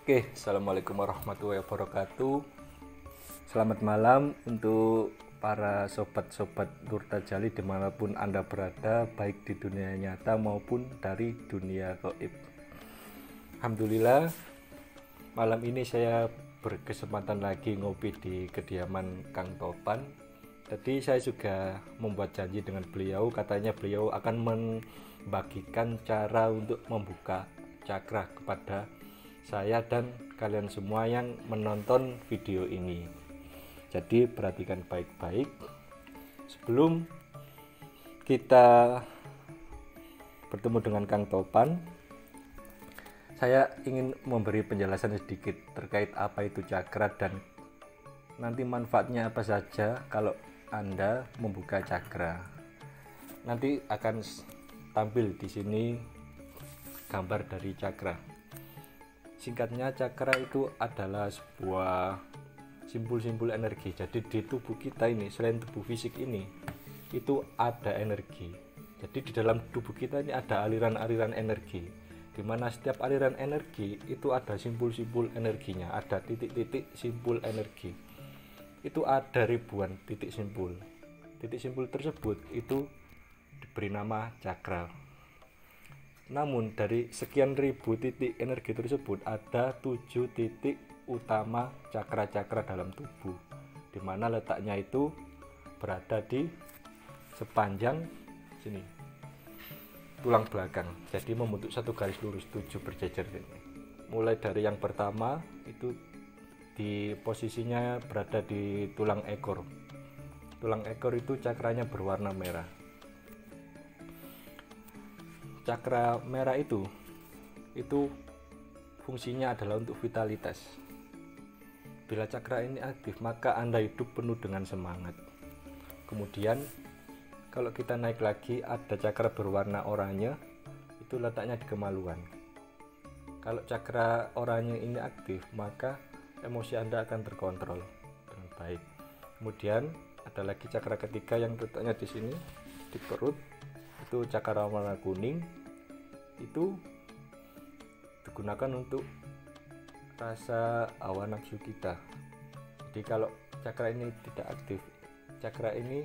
Oke, assalamualaikum warahmatullahi wabarakatuh. Selamat malam untuk para sobat-sobat Nurtajali dimanapun Anda berada, baik di dunia nyata maupun dari dunia gaib. Alhamdulillah, malam ini saya berkesempatan lagi ngopi di kediaman Kang Topan. Tadi saya juga membuat janji dengan beliau, katanya beliau akan membagikan cara untuk membuka cakra kepada saya dan kalian semua yang menonton video ini. Jadi perhatikan baik-baik. Sebelum kita bertemu dengan Kang Topan, saya ingin memberi penjelasan sedikit terkait apa itu cakra dan nanti manfaatnya apa saja kalau Anda membuka cakra. Nanti akan tampil di sini gambar dari cakra. Singkatnya, cakra itu adalah sebuah simpul-simpul energi. Jadi di tubuh kita ini, selain tubuh fisik ini, itu ada energi. Jadi di dalam tubuh kita ini ada aliran-aliran energi, di mana setiap aliran energi itu ada simpul-simpul energinya, ada titik-titik simpul energi. Itu ada ribuan titik simpul. Titik simpul tersebut itu diberi nama cakra. Namun dari sekian ribu titik energi tersebut ada 7 titik utama cakra-cakra dalam tubuh, di mana letaknya itu berada di sepanjang sini tulang belakang. Jadi membentuk satu garis lurus 7 berjejer ini. Mulai dari yang pertama itu di posisinya berada di tulang ekor. Tulang ekor itu cakranya berwarna merah. Cakra merah itu fungsinya adalah untuk vitalitas. Bila cakra ini aktif, maka Anda hidup penuh dengan semangat. Kemudian kalau kita naik lagi, ada cakra berwarna oranye, itu letaknya di kemaluan. Kalau cakra oranye ini aktif, maka emosi Anda akan terkontrol dengan baik. Kemudian ada lagi cakra ketiga yang letaknya di sini, di perut. Itu cakra warna kuning, itu digunakan untuk rasa hawa nafsu kita. Jadi kalau cakra ini tidak aktif, cakra ini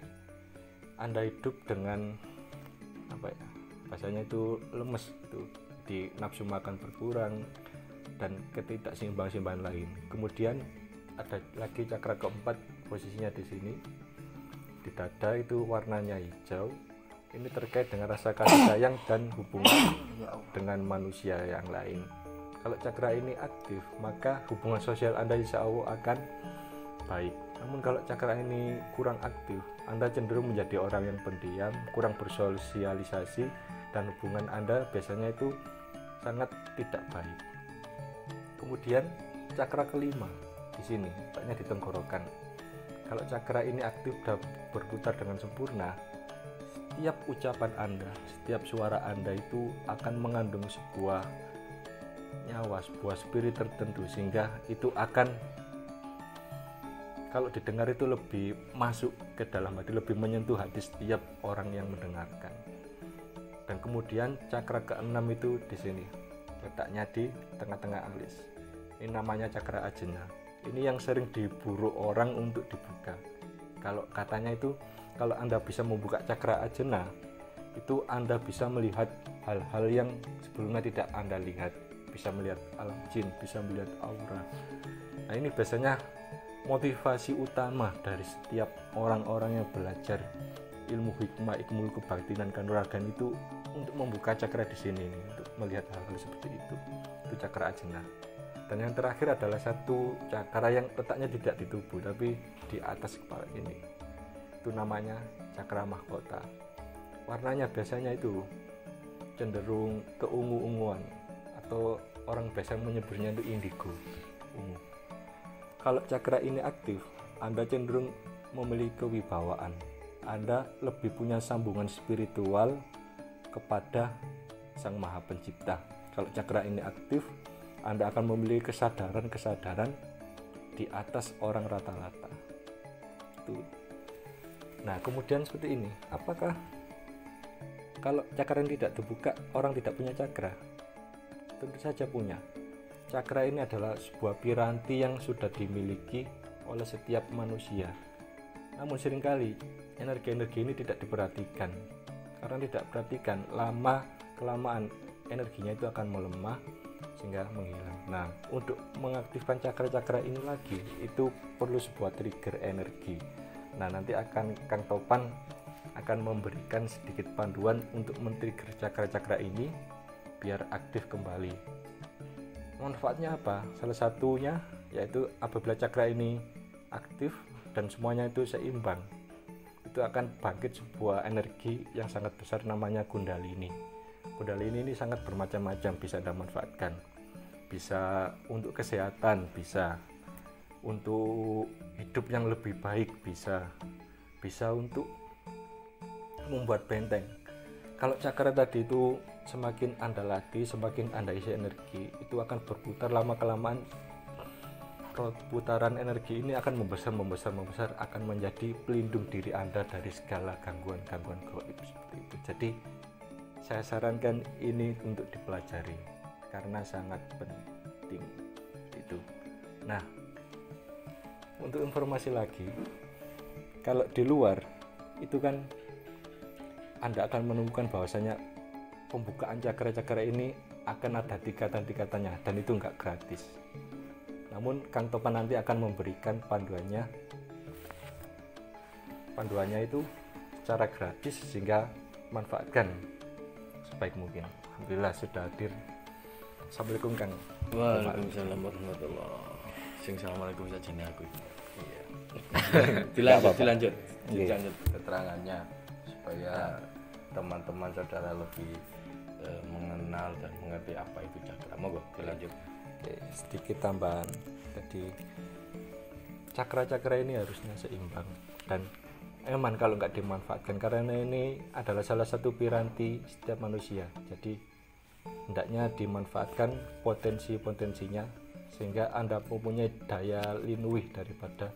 Anda hidup dengan bahasanya itu lemes, itu di nafsu makan berkurang dan ketidakseimbangan lain. Kemudian ada lagi cakra keempat, posisinya di sini di dada, itu warnanya hijau. Ini terkait dengan rasa kasih sayang dan hubungan dengan manusia yang lain. Kalau cakra ini aktif, maka hubungan sosial Anda insya Allah akan baik. Namun kalau cakra ini kurang aktif, Anda cenderung menjadi orang yang pendiam, kurang bersosialisasi, dan hubungan Anda biasanya itu sangat tidak baik. Kemudian cakra kelima di sini, letaknya di tenggorokan. Kalau cakra ini aktif dan berputar dengan sempurna, setiap ucapan Anda, setiap suara Anda itu akan mengandung sebuah nyawa, sebuah spirit tertentu, sehingga itu akan, kalau didengar itu lebih masuk ke dalam hati, lebih menyentuh hati setiap orang yang mendengarkan. Dan kemudian cakra keenam itu di sini, letaknya di tengah-tengah alis. Ini namanya cakra ajna. Ini yang sering diburu orang untuk dibuka. Kalau katanya itu, kalau Anda bisa membuka cakra ajna, itu Anda bisa melihat hal-hal yang sebelumnya tidak Anda lihat. Bisa melihat alam jin, bisa melihat aura. Nah, ini biasanya motivasi utama dari setiap orang-orang yang belajar ilmu hikmah, ilmu kebatinan, kanuragan itu untuk membuka cakra di sini, untuk melihat hal-hal seperti itu. Itu cakra ajna. Dan yang terakhir adalah satu cakra yang letaknya tidak di tubuh, tapi di atas kepala ini. Itu namanya cakra mahkota. Warnanya biasanya itu cenderung keungu-unguan, atau orang biasa menyebutnya itu indigo, ungu. Kalau cakra ini aktif, Anda cenderung memiliki kewibawaan. Anda lebih punya sambungan spiritual kepada Sang Maha Pencipta. Kalau cakra ini aktif, Anda akan memiliki kesadaran di atas orang rata-rata. Itu. Nah, kemudian seperti ini, apakah kalau cakra ini tidak dibuka, orang tidak punya cakra? Tentu saja punya. Cakra ini adalah sebuah piranti yang sudah dimiliki oleh setiap manusia. Namun seringkali energi-energi ini tidak diperhatikan. Karena tidak perhatikan, lama kelamaan energinya itu akan melemah sehingga menghilang. Nah, untuk mengaktifkan cakra-cakra ini lagi itu perlu sebuah trigger energi. Nah, nanti Kang Topan akan memberikan sedikit panduan untuk men-trigger cakra-cakra ini biar aktif kembali. Manfaatnya apa? Salah satunya yaitu apabila cakra ini aktif dan semuanya itu seimbang, itu akan bangkit sebuah energi yang sangat besar namanya Kundalini. Kundalini ini sangat bermacam-macam, bisa Anda manfaatkan. Bisa untuk kesehatan, bisa untuk hidup yang lebih baik, bisa untuk membuat benteng. Kalau cakra tadi itu semakin Anda latih, semakin Anda isi energi, itu akan berputar lama-kelamaan. Putaran energi ini akan membesar, akan menjadi pelindung diri Anda dari segala gangguan-gangguan gaib seperti itu. Jadi saya sarankan ini untuk dipelajari karena sangat penting itu. Nah, untuk informasi lagi, kalau di luar itu kan Anda akan menemukan bahwasanya pembukaan cakra-cakra ini akan ada tingkatan-tingkatannya dan itu enggak gratis. Namun Kang Topan nanti akan memberikan panduannya itu secara gratis sehingga manfaatkan sebaik mungkin. Alhamdulillah sudah hadir. Assalamualaikum Kang. Waalaikumsalam warahmatullahi wabarakatuh. Sing assalamualaikum saja nih aku. Iya. Dilanjut keterangannya supaya teman-teman saudara lebih mengenal dan mengerti apa itu cakra. Monggo dilanjut. Oke, sedikit tambahan. Jadi cakra-cakra ini harusnya seimbang dan emang kalau nggak dimanfaatkan, karena ini adalah salah satu piranti setiap manusia. Jadi hendaknya dimanfaatkan potensi-potensinya sehingga Anda mempunyai daya linuih daripada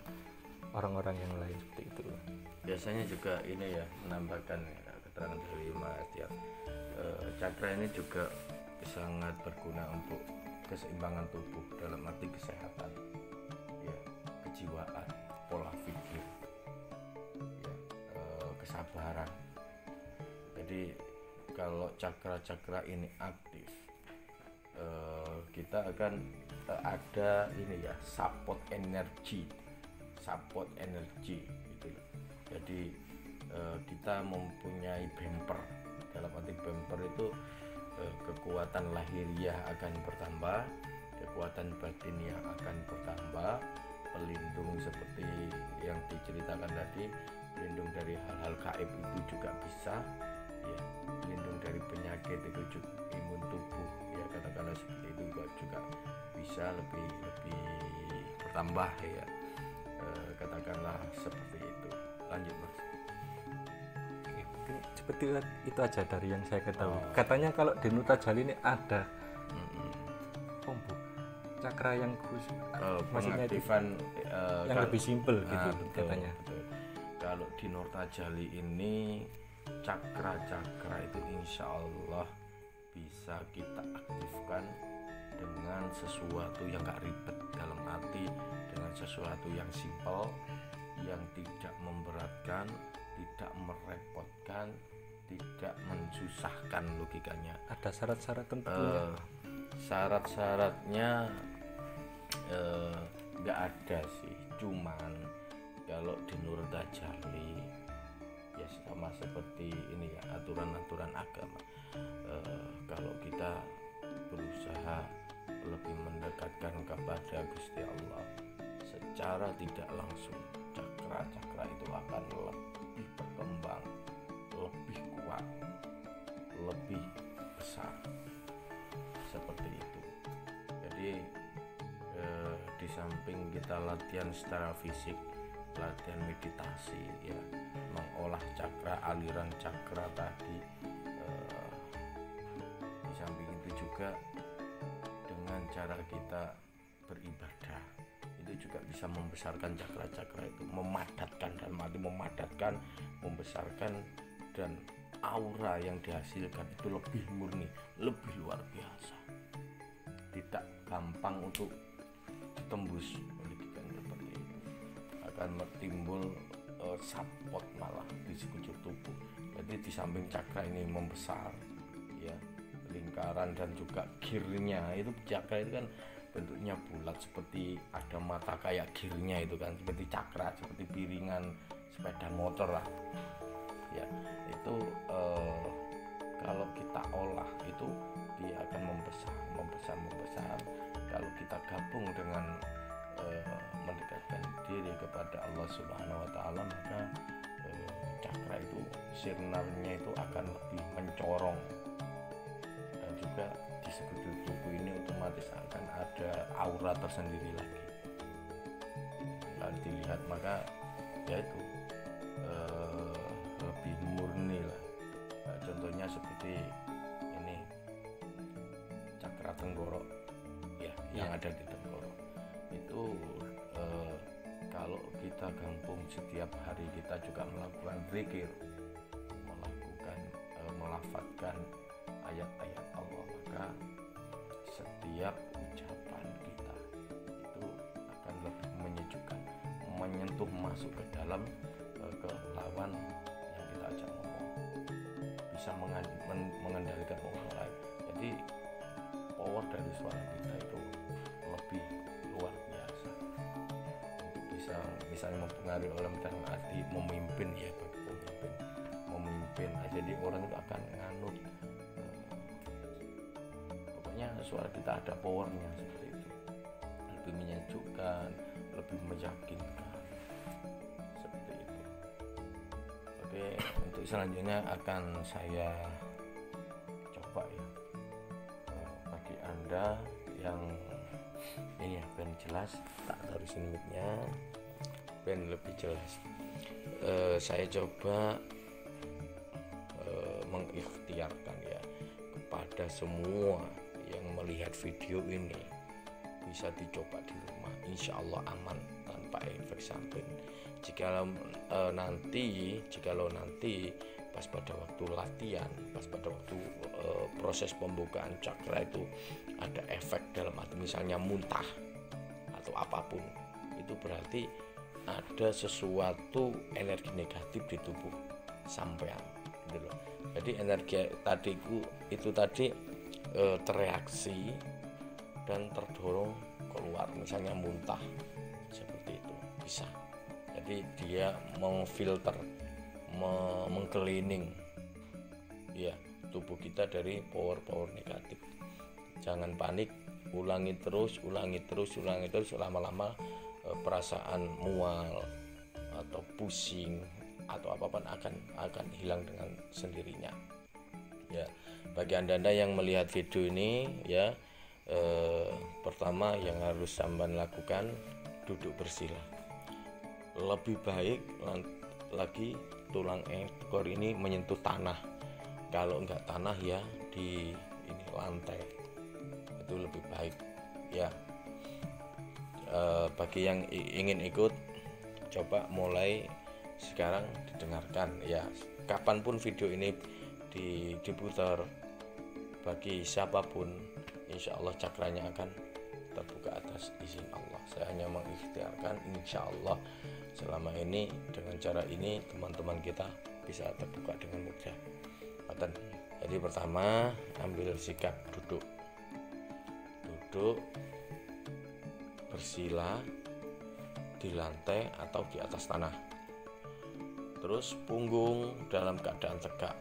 orang-orang yang lain seperti itu. Biasanya juga ini ya, menambahkan keterangan dari Mas Tiap. Cakra ini juga sangat berguna untuk keseimbangan tubuh dalam arti kesehatan, ya, kejiwaan, pola pikir, ya, kesabaran. Jadi kalau cakra-cakra ini aktif, kita akan ada ini ya, support energi gitu. Jadi kita mempunyai bumper. Dalam arti bumper itu kekuatan lahiriah akan bertambah, kekuatan batiniah akan bertambah, pelindung seperti yang diceritakan tadi, pelindung dari hal-hal gaib itu juga bisa, ya, pelindung dari penyakit itu juga, imun tubuh, ya katakanlah seperti itu juga bisa lebih bertambah, ya, katakanlah seperti itu. Lanjut Mas. Seperti itu aja dari yang saya ketahui. Katanya kalau di Nutajali ini ada pembuka cakra yang khusus, maksudnya pengaktifan yang lebih simpel gitu katanya. Betul. Kalau di Nutajali ini cakra-cakra itu insya Allah bisa kita aktifkan dengan sesuatu yang gak ribet, dalam arti dengan sesuatu yang simpel, yang tidak memberatkan, tidak merepotkan, tidak mensusahkan logikanya. Ada syarat-syarat tentunya? Syarat-syaratnya nggak ada sih, cuman kalau di Nutajali ya sama seperti ini ya, aturan-aturan agama. Kalau kita berusaha lebih mendekatkan kepada Gusti Allah secara tidak langsung, cakra-cakra itu akan lebih berkembang, lebih kuat, lebih besar, seperti itu. Jadi di samping kita latihan secara fisik, latihan meditasi, ya, mengolah cakra, aliran cakra tadi, di samping itu juga dengan cara kita beribadah itu juga bisa membesarkan cakra-cakra itu, memadatkan, dalam arti memadatkan, membesarkan dan aura yang dihasilkan itu lebih murni, lebih luar biasa, tidak gampang untuk ditembus pendidikan seperti ini. Akan timbul sapot malah di sekujur tubuh. Jadi di samping cakra ini membesar ya, lingkaran dan juga gearnya itu, cakra itu kan bentuknya bulat seperti ada mata kayak gearnya itu kan, seperti cakra, seperti piringan sepeda motor lah ya. Itu kalau kita olah itu dia akan membesar. Kalau kita gabung dengan mendekatkan diri kepada Allah Subhanahu wa Ta'ala, maka cakra itu sinarnya itu akan lebih mencorong, dan juga di sekujur tubuh ini otomatis akan ada aura tersendiri lagi. Kalau dilihat maka yaitu lebih murni lah. Contohnya seperti ini cakra tenggorok ya, yang ada di tenggorok itu kalau kita gabung setiap hari, kita juga melakukan zikir, melafadzkan ayat-ayat Allah, maka setiap ucapan kita itu akan lebih menyejukkan, menyentuh, masuk ke dalam ke lawan yang kita ajak ngomong, bisa mengendalikan orang lain. Jadi power dari suara kita itu lebih luar biasa, bisa misalnya mempengaruhi orang dalam arti memimpin ya, bagi memimpin. Jadi orang itu akan nganut, pokoknya suara kita ada powernya seperti itu, lebih menyejukkan, lebih meyakinkan seperti itu. Oke, untuk selanjutnya akan saya coba ya, bagi Anda yang ini ya, ben jelas, tak taruh sini mic-nya ben lebih jelas. Saya coba mengikhtiarkan ya kepada semua yang melihat video ini, bisa dicoba di rumah, insya Allah aman tanpa efek samping. Jikalau nanti pas pada waktu latihan, pas pada waktu proses pembukaan cakra itu ada efek dalam arti misalnya muntah atau apapun, itu berarti ada sesuatu energi negatif di tubuh sampean gitu loh. Jadi energi itu tadi tereaksi dan terdorong keluar, misalnya muntah seperti itu bisa. Jadi dia memfilter, mengcleaning ya tubuh kita dari power negatif. Jangan panik, ulangi terus, lama-lama perasaan mual atau pusing atau apapun akan hilang dengan sendirinya ya. Bagi anda yang melihat video ini ya, pertama yang harus sampean lakukan, duduk bersila. Lebih baik lagi tulang ekor ini menyentuh tanah, kalau enggak tanah ya di ini lantai, itu lebih baik ya. Bagi yang ingin ikut, coba mulai sekarang didengarkan ya, kapanpun video ini diputar, bagi siapapun insya Allah cakranya akan terbuka atas izin Allah. Saya hanya mengikhtiarkan, insya Allah selama ini dengan cara ini teman-teman kita bisa terbuka dengan mudah. Jadi pertama, ambil sikap duduk bersila di lantai atau di atas tanah. Terus punggung dalam keadaan tegak,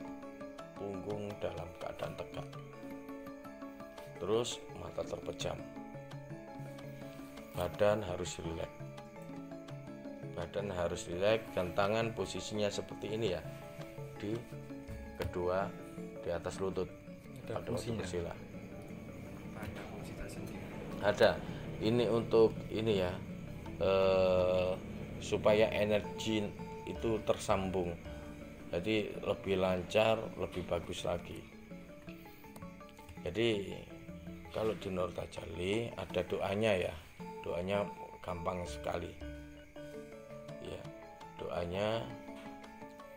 terus mata terpejam, badan harus rileks, dan tangan posisinya seperti ini ya, di atas lutut pada waktu bersila. Ada ini untuk ini ya, supaya energi itu tersambung, jadi lebih lancar, lebih bagus lagi. Jadi kalau di Nurtajali ada doanya ya, doanya gampang sekali ya. Doanya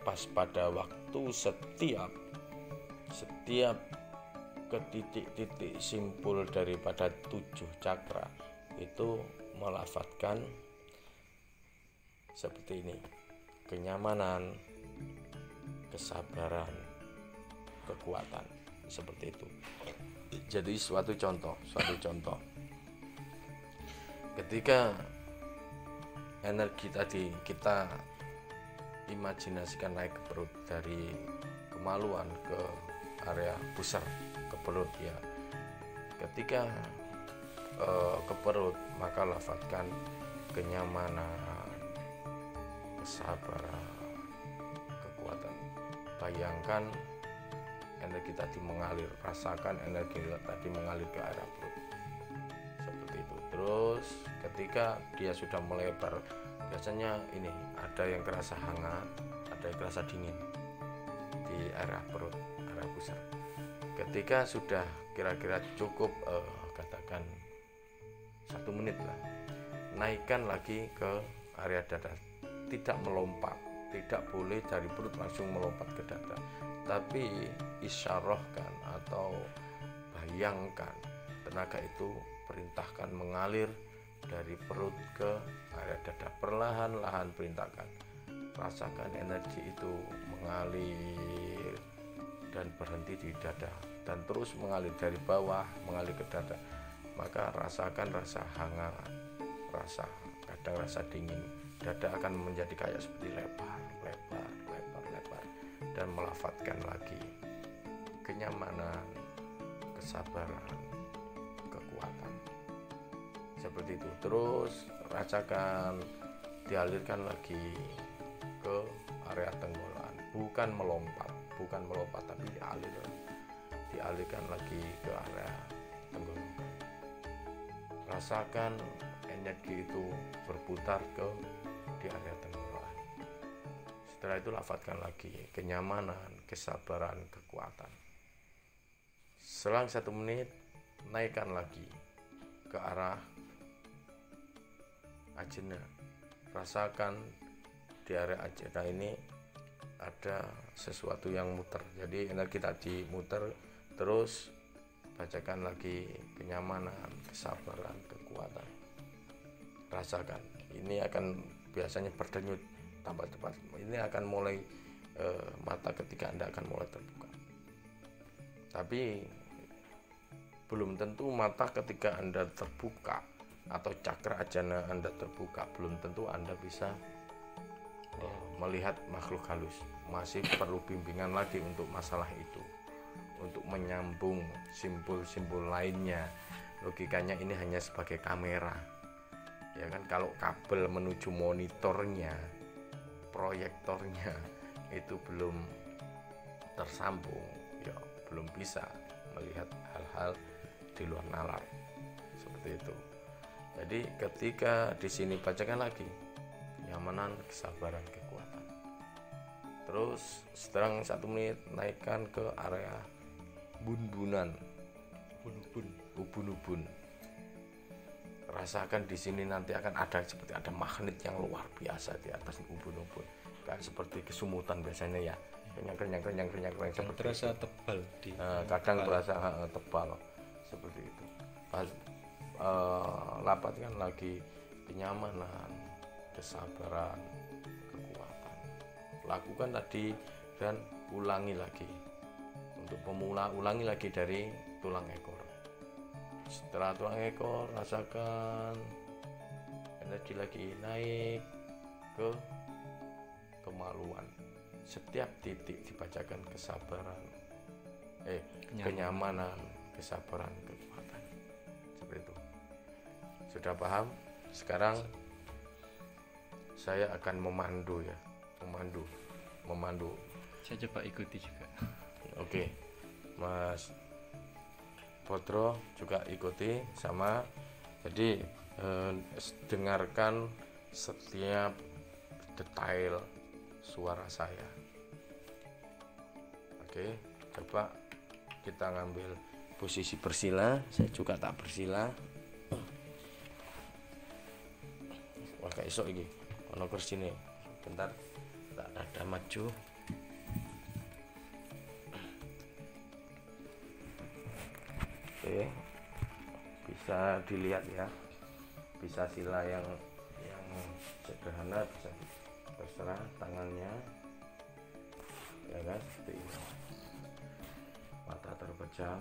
pas pada waktu setiap ke titik-titik simpul daripada 7 cakra itu melafadzkan seperti ini: kenyamanan, kesabaran, kekuatan, seperti itu. Jadi suatu contoh ketika energi tadi kita imajinasikan naik ke perut, dari kemaluan ke area pusar ke perut ya. Ketika ke perut, maka lafadzkan kenyamanan, kesabaran, kekuatan. Bayangkan energi tadi mengalir, rasakan energi tadi mengalir ke area perut, seperti itu. Terus ketika dia sudah melebar, biasanya ini ada yang kerasa hangat, ada yang kerasa dingin di area perut, area pusar. Ketika sudah kira-kira cukup katakan 1 menit lah, naikkan lagi ke area dada. Tidak melompat, tidak boleh dari perut langsung melompat ke dada, tapi isyarahkan atau bayangkan tenaga itu perintahkan mengalir dari perut ke area dada. Perlahan-lahan perintahkan, rasakan energi itu mengalir dan berhenti di dada, dan terus mengalir dari bawah mengalir ke dada. Maka rasakan rasa hangat, kadang rasa dingin. Dada akan menjadi kayak seperti lebar, dan melafadzkan lagi kenyamanan, kesabaran, kekuatan, seperti itu. Terus rasakan dialirkan lagi ke area tenggorokan, bukan melompat tapi dialirkan lagi ke area tenggorokan. Rasakan energi itu berputar di area tenggorokan. Setelah itu lafadzkan lagi kenyamanan, kesabaran, kekuatan. Selang 1 menit, naikkan lagi ke arah ajna. Rasakan di area ajna ini ada sesuatu yang muter. Jadi energi tadi muter, terus bacakan lagi kenyamanan, kesabaran, kekuatan. Rasakan. Ini akan biasanya berdenyut tambah cepat. Ini akan mulai mata ketika Anda akan mulai terbuka. Tapi belum tentu mata ketika Anda terbuka atau cakra ajana Anda terbuka, belum tentu Anda bisa melihat makhluk halus. Masih perlu bimbingan lagi untuk masalah itu, untuk menyambung simpul-simpul lainnya. Logikanya ini hanya sebagai kamera, ya kan. Kalau kabel menuju monitornya, proyektornya itu belum tersambung, ya belum bisa melihat hal-hal di luar nalar, seperti itu. Jadi ketika di sini bacakan lagi kenyamanan, kesabaran, kekuatan. Terus setelah 1 menit naikkan ke area bun-bunan, ubun-ubun. Rasakan di sini nanti akan ada seperti ada magnet yang luar biasa di atas ubun-ubun, kayak seperti kesumutan biasanya ya, kenyang seperti terasa tebal di kadang terasa tebal seperti itu. Lapatkan lagi kenyamanan, kesabaran, kekuatan. Lakukan tadi dan ulangi lagi. Untuk pemula, ulangi lagi dari tulang ekor. Setelah tulang ekor, rasakan energi lagi naik ke kemaluan. Setiap titik dibacakan kesabaran, kenyamanan, kesabaran, kekuatan. Seperti itu. Sudah paham? Sekarang saya akan memandu ya, memandu. Saya coba ikuti juga. Oke, Mas Potro juga ikuti sama. Jadi dengarkan setiap detail suara saya. Oke, coba kita ngambil posisi bersila. Saya juga tak bersila. Wah, kayak esok ini ono kursine. Bentar, tak ada maju. Oke, bisa dilihat ya, bisa sila yang sederhana, bisa terserah tangannya ya kan, seperti ini. Mata terpejam,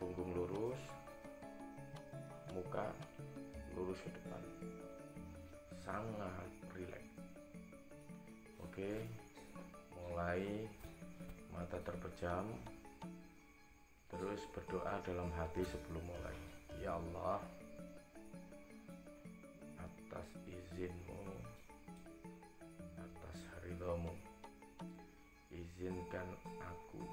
punggung lurus, muka lurus ke depan, sangat rileks. Oke, mulai mata terpejam, terus berdoa dalam hati sebelum mulai. Ya Allah, atas izinmu, atas ridhomu, izinkan aku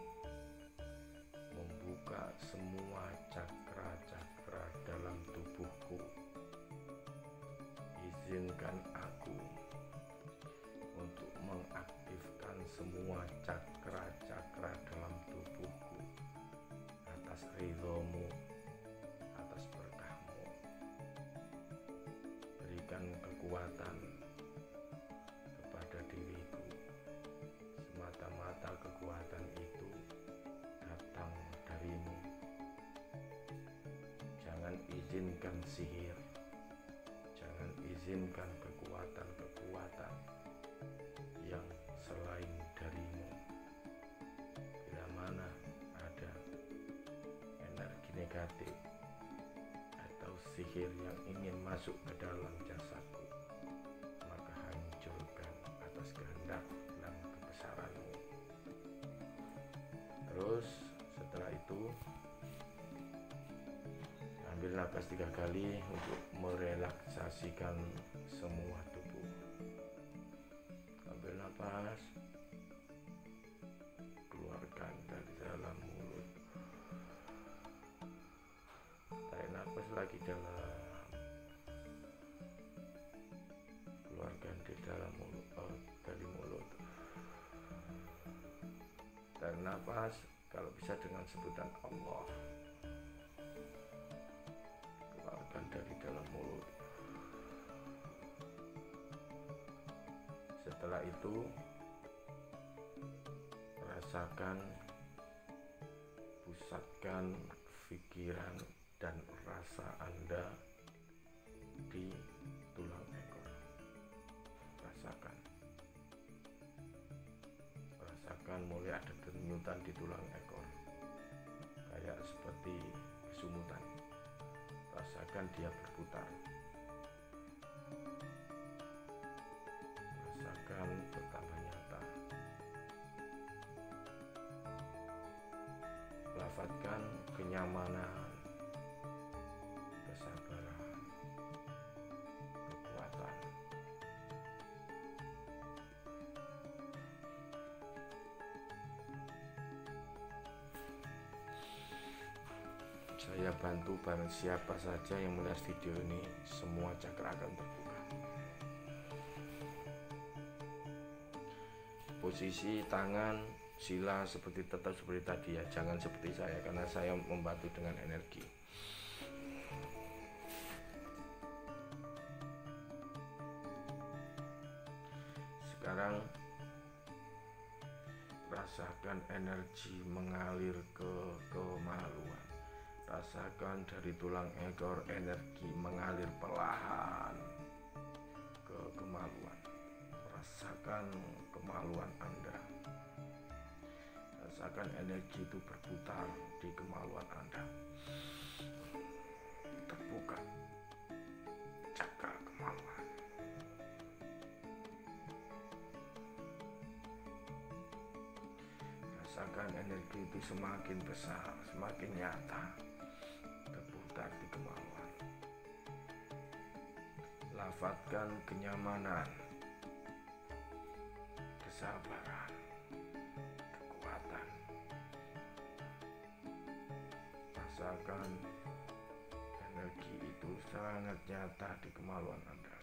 membuka semua cakra-cakra dalam tubuhku. Izinkan aku untuk mengaktifkan semua cakra-cakra dalam tubuhku atas ridhomu, atas berkahmu. Berikan kekuatan kepada diriku. Semata-mata kekuatan itu datang darimu. Jangan izinkan sihir, jangan izinkan kekuatan-kekuatan yang selain darimu. Bila mana ada energi negatif atau sihir yang ingin masuk ke dalam jasadku, maka hancurkan atas kehendak dan kebesaranmu. Terus setelah itu ambil napas 3 kali untuk merelaksasikan semua tubuh. Ambil napas, keluarkan dari dalam mulut. Tarik napas lagi dalam, keluarkan di dalam mulut, dari mulut. Tarik napas, kalau bisa dengan sebutan Allah. Keluarkan dari dalam mulut. Setelah itu rasakan, pusatkan pikiran dan rasa Anda di tulang ekor. Rasakan mulai ada denyutan di tulang ekor, kayak seperti kesumutan. Rasakan dia berputar. Rasakan bertambah nyata. Lafazkan kenyamanan, kesabaran, kekuatan. Saya bantu bareng siapa saja yang melihat video ini, semua cakra akan terbuka. Posisi tangan sila tetap seperti tadi ya, jangan seperti saya karena saya membantu dengan energi. Sekarang rasakan energi mengalir ke kemaluan. Rasakan dari tulang ekor energi mengalir perlahan ke kemaluan. Rasakan kemaluan Anda. Rasakan energi itu berputar di kemaluan Anda. Terbuka cakra kemaluan. Rasakan energi itu semakin besar, semakin nyata, terputar di kemaluan. Lafazkan kenyamanan, kesabaran, kekuatan. Rasakan energi itu sangat nyata di kemaluan Anda.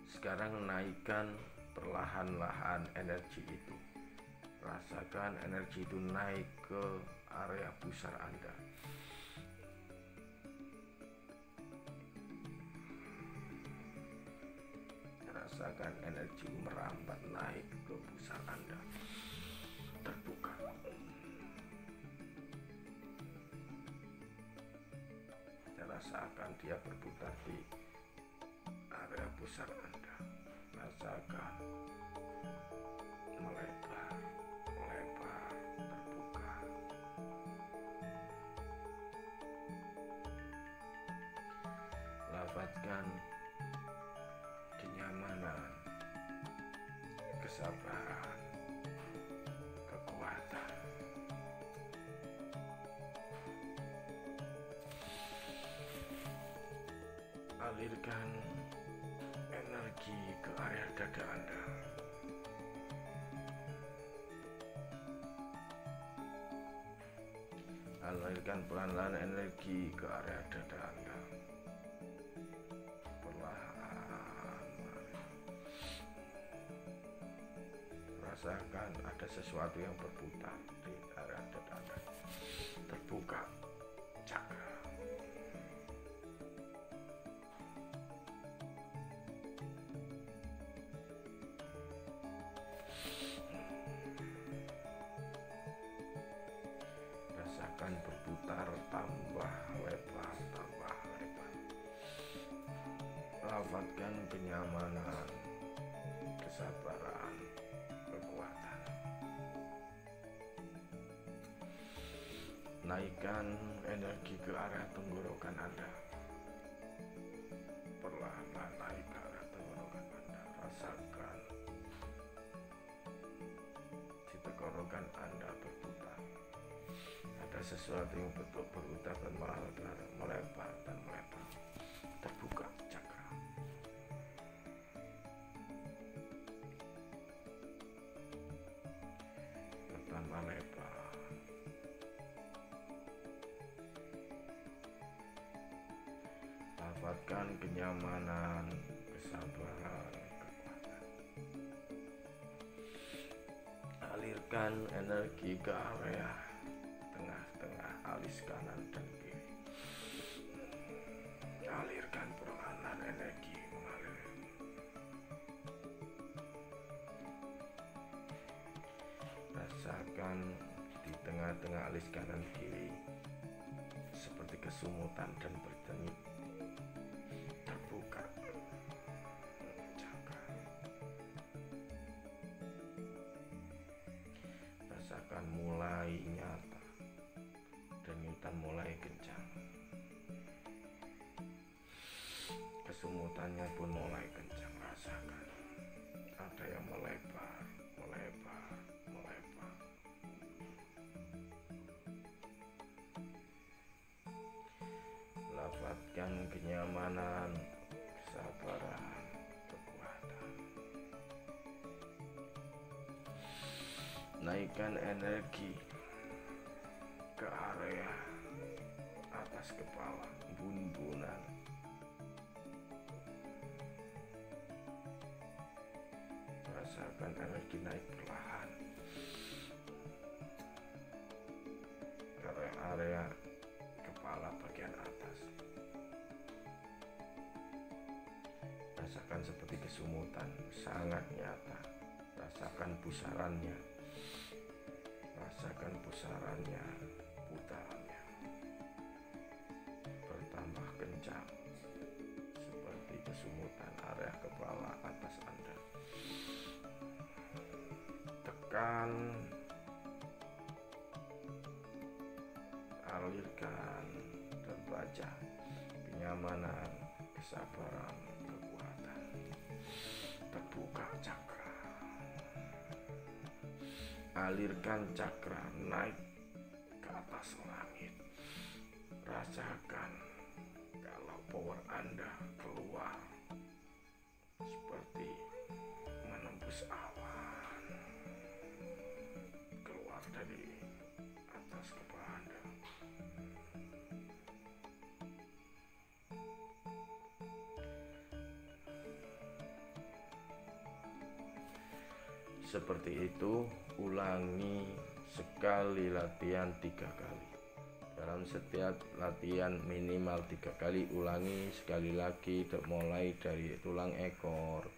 Sekarang naikkan perlahan-lahan energi itu. Rasakan energi itu naik ke area pusar Anda. Rasakan energi merambat naik ke pusar Anda. terbuka. Rasakan dia berputar di area pusar Anda. Rasakan melebar, melebar, terbuka. Lafazkan kenyamanan, kesabaran, kekuatan. Alirkan energi ke area dada Anda. Alirkan pelan-pelan energi ke area dada Anda. Perlahan. Rasakan ada sesuatu yang berputar di area dada Anda. Terbuka cakra. Rasakan berputar tambah lebar, tambah lebar. Lafazkan kenyamanan, kesabaran, kekuatan. Naikkan energi ke arah tenggorokan Anda. Perlahan-lahan naik ke arah tenggorokan Anda. Rasakan di tenggorokan Anda berputar. Ada sesuatu yang berputar dan melebar, melebar dan melebar. Terbuka cakra. Bertambah lebar. Lafazkan kenyamanan, kesabaran, kekuatan. Alirkan energi ke area tengah-tengah alis kanan dan kiri. Alirkan perlahan energi mengalir. Rasakan di tengah-tengah alis kanan kiri seperti kesumutan dan berdenyut. Terbuka cakra. Rasakan mulai nyata. Denyutan mulai kencang. Kesumutannya pun mulai kencang. Rasakan ada yang melebar, melebar, melebar. Lafazkan kenyamanan, kesabaran, kekuatan. Naikkan energi ke area atas kepala, bun-bunan. Rasakan energi naik perlahan ke area kepala bagian atas. Rasakan seperti kesumutan, sangat nyata. Rasakan pusarannya. Rasakan pusarannya, putarannya bertambah kencang seperti kesumutan area kepala atas Anda. Tekan, alirkan dan baca kenyamanan, kesabaran, kekuatan. Terbuka cakra. Alirkan cakra naik ke atas langit. Rasakan kalau power Anda keluar seperti menembus awan, keluar dari atas kepala Anda. Seperti itu, ulangi sekali latihan 3 kali. Dalam setiap latihan minimal 3 kali, ulangi sekali lagi mulai dari tulang ekor,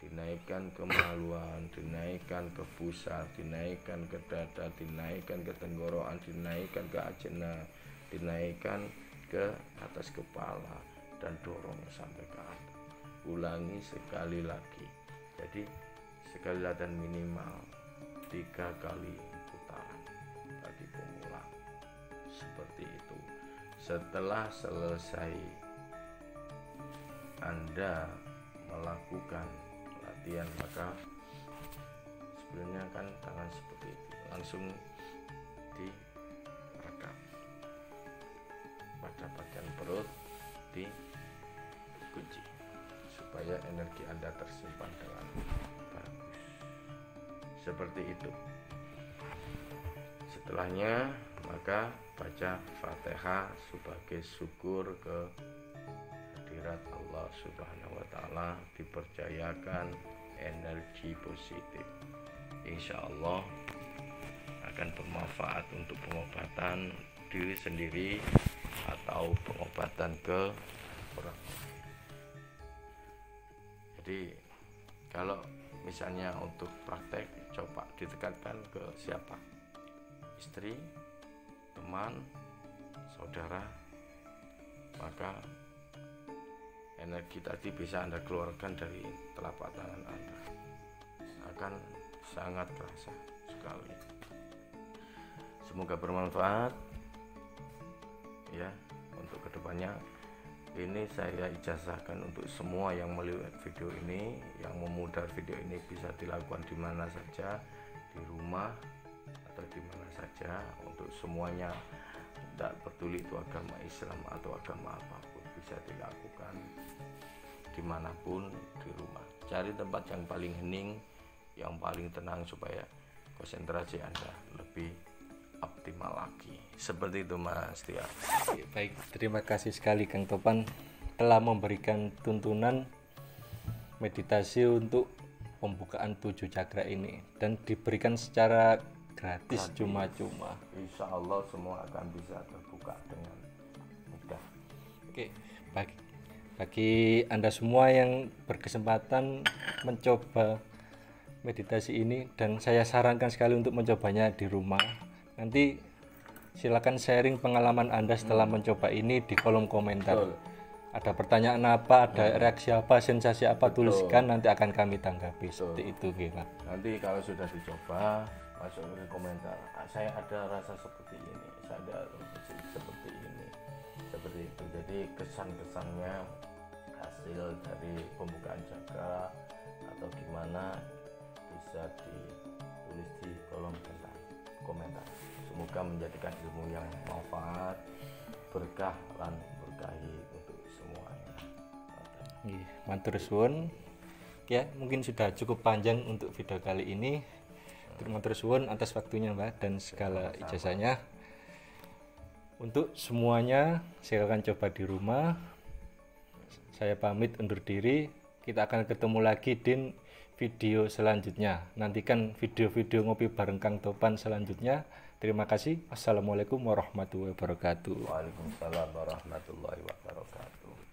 dinaikkan ke maluan, dinaikkan ke pusat, dinaikkan ke dada, dinaikkan ke tenggorokan, dinaikkan ke ajena, dinaikkan ke atas kepala, dan dorong sampai ke atas. Ulangi sekali lagi. Jadi sekali latihan minimal 3 kali putaran bagi pemula. Seperti itu. Setelah selesai Anda melakukan latihan, maka sebelumnya kan tangan seperti itu langsung direkam pada bagian perut, dikunci supaya energi Anda tersimpan dengan bagus. Seperti itu. Setelahnya maka baca Fatihah sebagai syukur ke hadirat Allah Subhanahu wa Ta'ala, dipercayakan energi positif. Insya Allah akan bermanfaat untuk pengobatan diri sendiri atau pengobatan ke orang. Jadi kalau misalnya untuk praktek, coba ditekankan ke siapa? Istri, teman, saudara, maka energi tadi bisa Anda keluarkan dari telapak tangan Anda, akan sangat terasa sekali. Semoga bermanfaat ya untuk kedepannya. Ini saya ijazahkan untuk semua yang melihat video ini, yang memudar video ini bisa dilakukan di mana saja, di rumah atau di mana saja, untuk semuanya, tidak peduli itu agama Islam atau agama apapun, bisa dilakukan dimanapun di rumah. Cari tempat yang paling hening, yang paling tenang supaya konsentrasi Anda lebih optimal lagi. Seperti itu Mas Tia. Baik, terima kasih sekali Kang Topan telah memberikan tuntunan meditasi untuk pembukaan 7 cakra ini dan diberikan secara gratis, cuma-cuma. Insya Allah semua akan bisa terbuka dengan mudah. Oke, bagi Anda semua yang berkesempatan mencoba meditasi ini, dan saya sarankan sekali untuk mencobanya di rumah. Nanti silakan sharing pengalaman Anda setelah mencoba ini di kolom komentar. Betul. Ada pertanyaan apa, ada reaksi apa, sensasi apa, tuliskan, nanti akan kami tanggapi. Seperti itu, Pak. Nanti kalau sudah dicoba, masuk ke komentar. Saya ada rasa seperti ini, saya ada seperti ini, seperti itu. Jadi kesan-kesannya, hasil dari pembukaan cakra atau gimana, bisa ditulis di kolom komentar. Semoga menjadikan ilmu yang manfaat, berkah dan berkahi untuk semuanya. Matur suwun. Ya, mungkin sudah cukup panjang untuk video kali ini. Matur suwun atas waktunya Mbak dan segala ijazahnya. Untuk semuanya, silakan coba di rumah. Saya pamit undur diri. Kita akan ketemu lagi di video selanjutnya. Nantikan video-video ngopi bareng Kang Topan selanjutnya. Terima kasih. Assalamualaikum warahmatullahi wabarakatuh. Waalaikumsalam warahmatullahi wabarakatuh.